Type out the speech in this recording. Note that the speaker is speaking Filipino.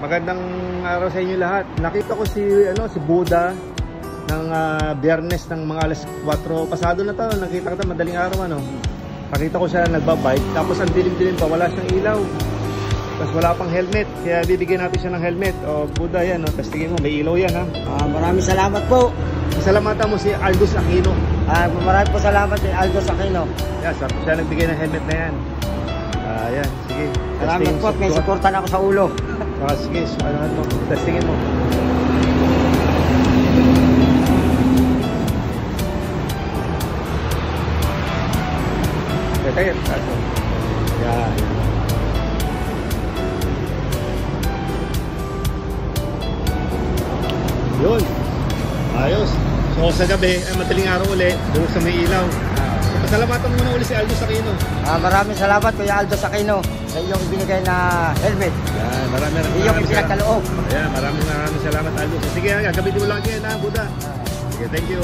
Magandang araw sa inyo lahat. Nakita ko si Buda ng Biyernes ng mga alas 4 pasado na to. Nakita ko madaling araw Nakita ko siya nagbabike tapos ang dilim-dilim pa, wala siyang ilaw. Tapos wala pang helmet. Kaya bibigyan natin siya ng helmet. O Buda yan, tapos tingin mo may ilaw yan Maraming salamat po. Salamatan mo si Aldous Aquino. Maraming po salamat kay Aldous Aquino. Yeah, siya nagbigay ng helmet na yan. Yan, sige. Salamat po, may suportan ako sa ulo. Sige, testingin mo. Kaya, yan. Yun. Ayos. So sa gabi, madaling araw ulit, doon sa may ilaw. Pasalamatan mo na ulit si Aldous Aquino. Maraming salamat Kuya Aldous Aquino sa iyong ibinigay na helmet. Yan, maraming iyong ipinagkaloob. Ayan, maraming salamat Aldous. Sige, gamitin mo lang yan Buda. Sige, thank you.